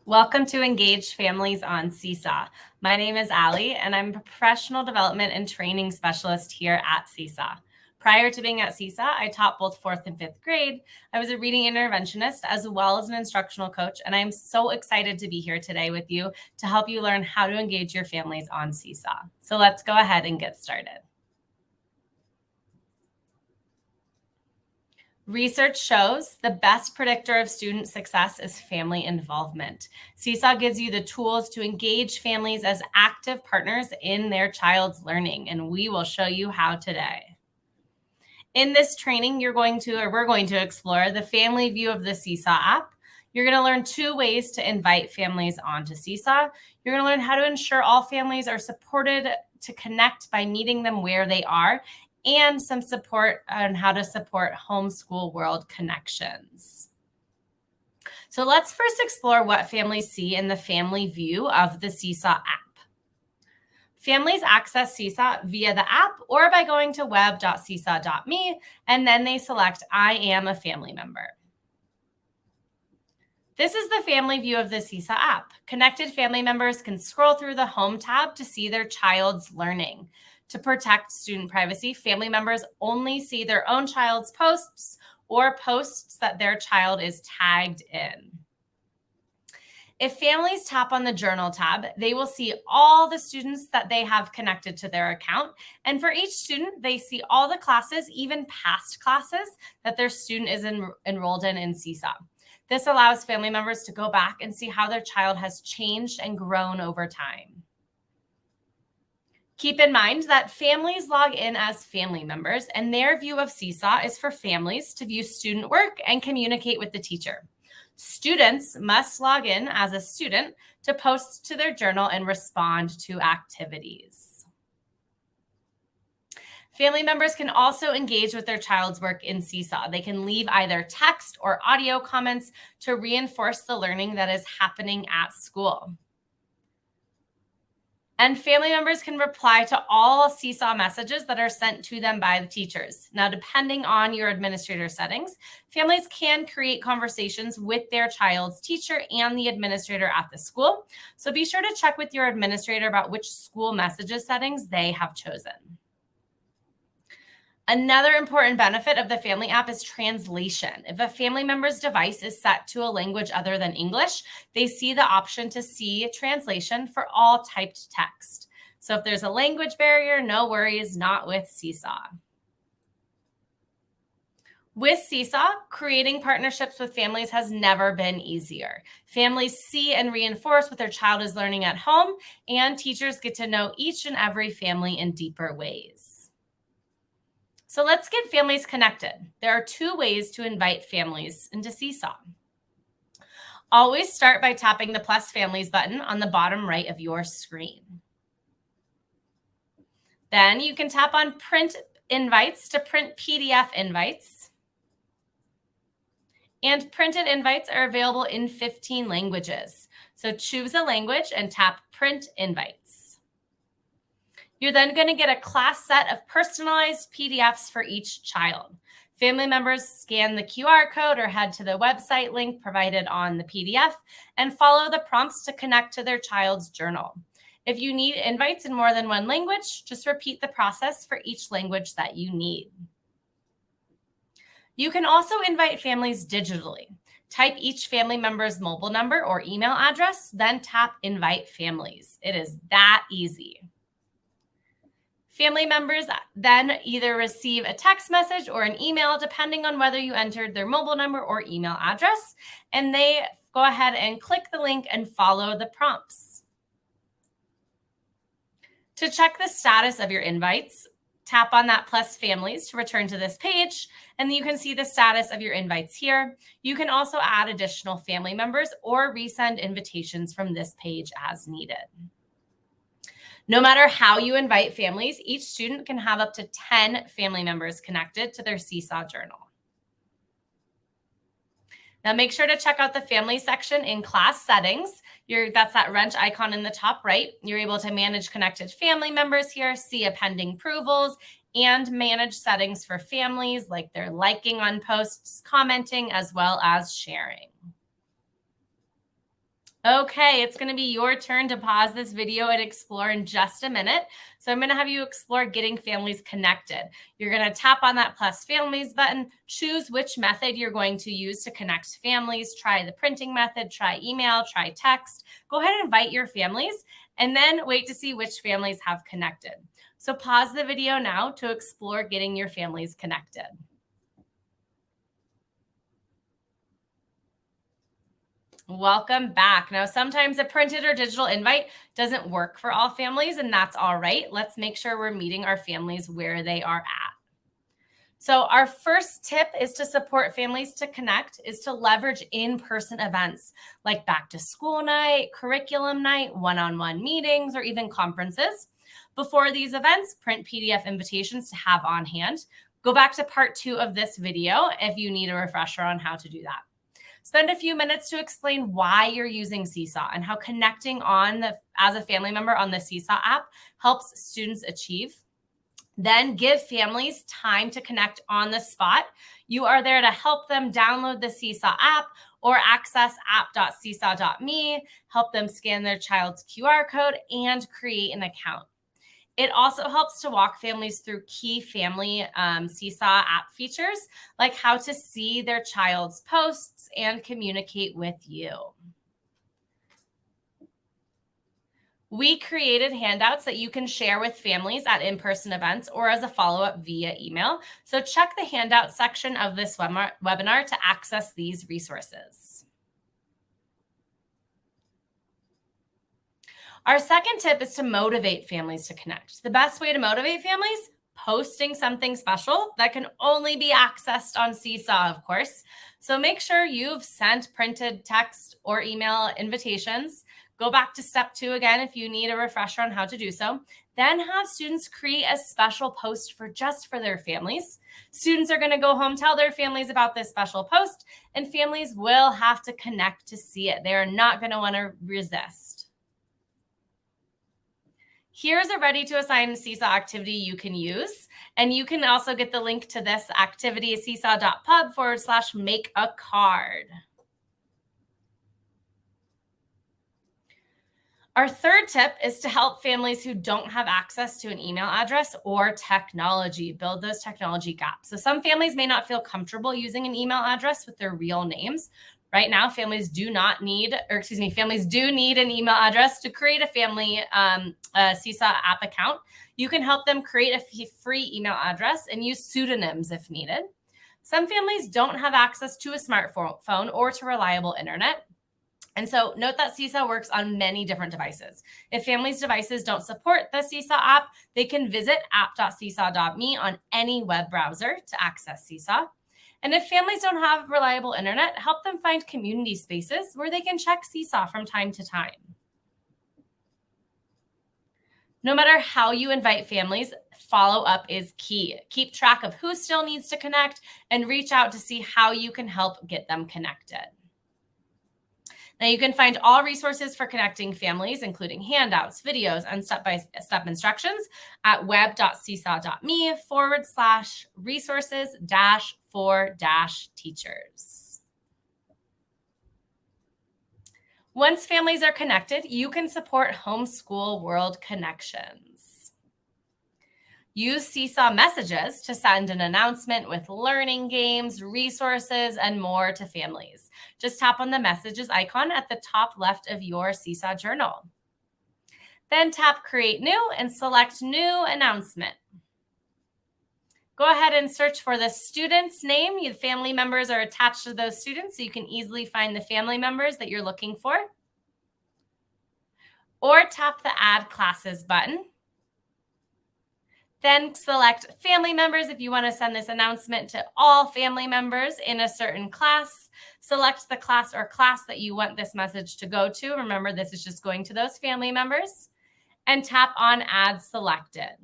Welcome to Engaged Families on Seesaw. My name is Allie, and I'm a professional development and training specialist here at Seesaw. Prior to being at Seesaw, I taught both 4th and 5th grade. I was a reading interventionist as well as an instructional coach, and I'm so excited to be here today with you to help you learn how to engage your families on Seesaw. So let's go ahead and get started. Research shows the best predictor of student success is family involvement. Seesaw gives you the tools to engage families as active partners in their child's learning, and we will show you how today. In this training, we're going to explore the family view of the Seesaw app. You're going to learn 2 ways to invite families onto Seesaw. You're going to learn how to ensure all families are supported to connect by meeting them where they are, and some support on how to support homeschool world connections. So let's first explore what families see in the family view of the Seesaw app. Families access Seesaw via the app or by going to web.seesaw.me, and then they select I am a family member. This is the family view of the Seesaw app. Connected family members can scroll through the Home tab to see their child's learning. To protect student privacy, family members only see their own child's posts or posts that their child is tagged in. If families tap on the Journal tab, they will see all the students that they have connected to their account. And for each student, they see all the classes, even past classes, that their student is enrolled in Seesaw. This allows family members to go back and see how their child has changed and grown over time. Keep in mind that families log in as family members, and their view of Seesaw is for families to view student work and communicate with the teacher. Students must log in as a student to post to their journal and respond to activities. Family members can also engage with their child's work in Seesaw. They can leave either text or audio comments to reinforce the learning that is happening at school. And family members can reply to all Seesaw messages that are sent to them by the teachers. Now, depending on your administrator settings, families can create conversations with their child's teacher and the administrator at the school. So be sure to check with your administrator about which school messages settings they have chosen. Another important benefit of the family app is translation. If a family member's device is set to a language other than English, they see the option to see translation for all typed text. So if there's a language barrier, no worries, not with Seesaw. With Seesaw, creating partnerships with families has never been easier. Families see and reinforce what their child is learning at home, and teachers get to know each and every family in deeper ways. So let's get families connected. There are 2 ways to invite families into Seesaw. Always start by tapping the Plus Families button on the bottom right of your screen. Then you can tap on Print Invites to print PDF invites. And printed invites are available in 15 languages. So choose a language and tap Print Invites. You're then going to get a class set of personalized PDFs for each child. Family members scan the QR code or head to the website link provided on the PDF and follow the prompts to connect to their child's journal. If you need invites in more than one language, just repeat the process for each language that you need. You can also invite families digitally. Type each family member's mobile number or email address, then tap Invite Families. It is that easy. Family members then either receive a text message or an email, depending on whether you entered their mobile number or email address, and they go ahead and click the link and follow the prompts. To check the status of your invites, tap on that Plus Families to return to this page, and you can see the status of your invites here. You can also add additional family members or resend invitations from this page as needed. No matter how you invite families, each student can have up to 10 family members connected to their Seesaw journal. Now make sure to check out the family section in class settings. That's that wrench icon in the top right. You're able to manage connected family members here, see pending approvals, and manage settings for families like their liking on posts, commenting, as well as sharing. Okay, it's going to be your turn to pause this video and explore in just a minute. So I'm going to have you explore getting families connected. You're going to tap on that plus families button, choose which method you're going to use to connect families. Try the printing method, try email, try text. Go ahead and invite your families and then wait to see which families have connected. So pause the video now to explore getting your families connected. Welcome back. Now, sometimes a printed or digital invite doesn't work for all families, and that's all right. Let's make sure we're meeting our families where they are at. So our first tip is to support families to connect is to leverage in-person events like back to school night, curriculum night, one-on-one meetings, or even conferences. Before these events, print PDF invitations to have on hand. Go back to part 2 of this video if you need a refresher on how to do that. Spend a few minutes to explain why you're using Seesaw and how connecting as a family member on the Seesaw app helps students achieve. Then give families time to connect on the spot. You are there to help them download the Seesaw app or access app.seesaw.me, help them scan their child's QR code and create an account. It also helps to walk families through key family Seesaw app features, like how to see their child's posts and communicate with you. We created handouts that you can share with families at in-person events or as a follow-up via email. So check the handout section of this webinar to access these resources. Our second tip is to motivate families to connect. The best way to motivate families, posting something special that can only be accessed on Seesaw, of course. So make sure you've sent printed text or email invitations. Go back to step 2 again if you need a refresher on how to do so. Then have students create a special post just for their families. Students are going to go home, tell their families about this special post, and families will have to connect to see it. They're not going to want to resist. Here's a ready to assign Seesaw activity you can use. And you can also get the link to this activity at seesaw.pub/make a card. Our third tip is to help families who don't have access to an email address or technology, build those technology gaps. So some families may not feel comfortable using an email address with their real names. Right now, families do need an email address to create a family Seesaw app account. You can help them create a free email address and use pseudonyms if needed. Some families don't have access to a smartphone or to reliable internet. And so note that Seesaw works on many different devices. If families' devices don't support the Seesaw app, they can visit app.seesaw.me on any web browser to access Seesaw. And if families don't have reliable internet, help them find community spaces where they can check Seesaw from time to time. No matter how you invite families, follow-up is key. Keep track of who still needs to connect and reach out to see how you can help get them connected. Now, you can find all resources for connecting families, including handouts, videos, and step-by-step instructions at web.seesaw.me/resources-for-teachers. Once families are connected, you can support Homeschool World Connections. Use Seesaw Messages to send an announcement with learning games, resources, and more to families. Just tap on the messages icon at the top left of your Seesaw journal. Then tap Create New and select New Announcement. Go ahead and search for the student's name. Your family members are attached to those students, so you can easily find the family members that you're looking for. Or tap the Add Classes button. Then select family members if you want to send this announcement to all family members in a certain class. Select the class or class that you want this message to go to. Remember, this is just going to those family members. And tap on Add Selected.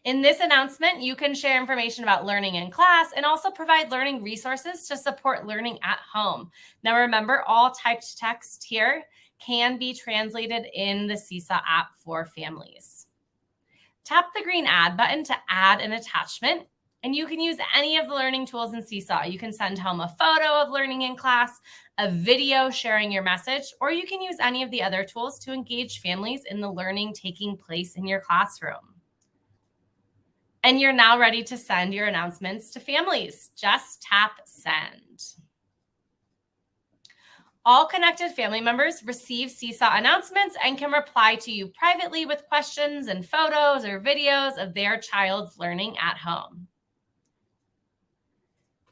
In this announcement, you can share information about learning in class and also provide learning resources to support learning at home. Now, remember, all typed text here can be translated in the Seesaw app for families. Tap the green Add button to add an attachment. And you can use any of the learning tools in Seesaw. You can send home a photo of learning in class, a video sharing your message, or you can use any of the other tools to engage families in the learning taking place in your classroom. And you're now ready to send your announcements to families. Just tap send. All connected family members receive Seesaw announcements and can reply to you privately with questions and photos or videos of their child's learning at home.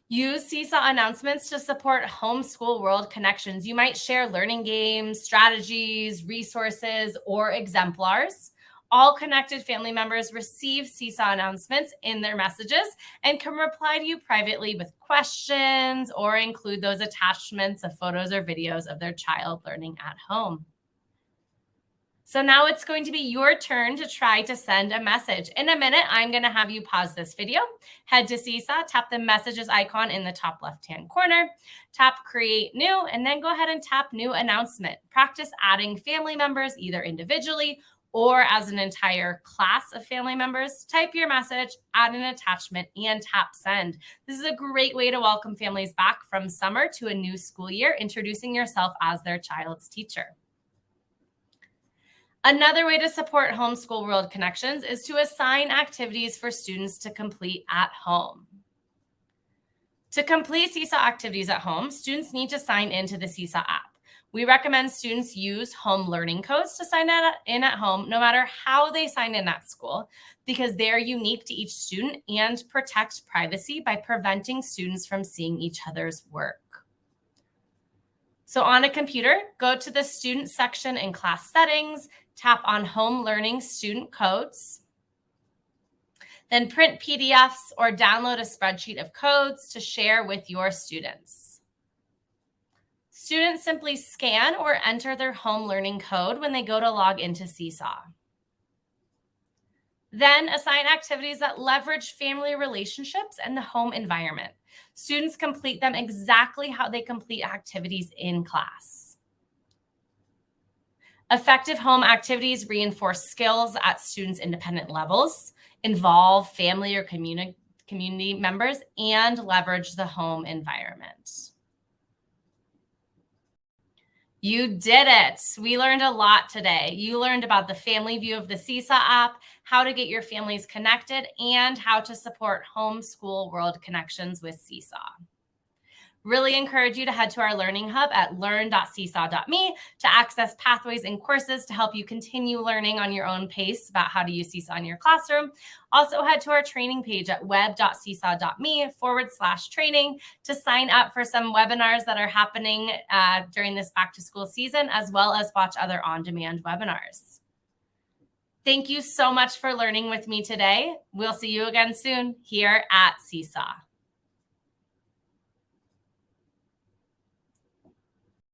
Use Seesaw announcements to support homeschool world connections. You might share learning games, strategies, resources, or exemplars. All connected family members receive Seesaw announcements in their messages and can reply to you privately with questions or include those attachments of photos or videos of their child learning at home. So now it's going to be your turn to try to send a message. In a minute, I'm going to have you pause this video, head to Seesaw, tap the messages icon in the top left-hand corner, tap create new, and then go ahead and tap new announcement. Practice adding family members either individually or as an entire class of family members. Type your message, add an attachment, and tap send. This is a great way to welcome families back from summer to a new school year, introducing yourself as their child's teacher. Another way to support homeschool world connections is to assign activities for students to complete at home. To complete Seesaw activities at home, students need to sign into the Seesaw app. We recommend students use home learning codes to sign in at home, no matter how they sign in at school, because they're unique to each student and protect privacy by preventing students from seeing each other's work. So on a computer, go to the student section in class settings, tap on home learning student codes, then print PDFs or download a spreadsheet of codes to share with your students. Students simply scan or enter their home learning code when they go to log into Seesaw. Then assign activities that leverage family relationships and the home environment. Students complete them exactly how they complete activities in class. Effective home activities reinforce skills at students' independent levels, involve family or community members, and leverage the home environment. You did it. We learned a lot today. You learned about the family view of the Seesaw app, how to get your families connected, and how to support homeschool world connections with Seesaw. Really encourage you to head to our Learning Hub at learn.seesaw.me to access pathways and courses to help you continue learning on your own pace about how to use Seesaw in your classroom. Also head to our training page at web.seesaw.me/training to sign up for some webinars that are happening during this back to school season, as well as watch other on-demand webinars. Thank you so much for learning with me today. We'll see you again soon here at Seesaw.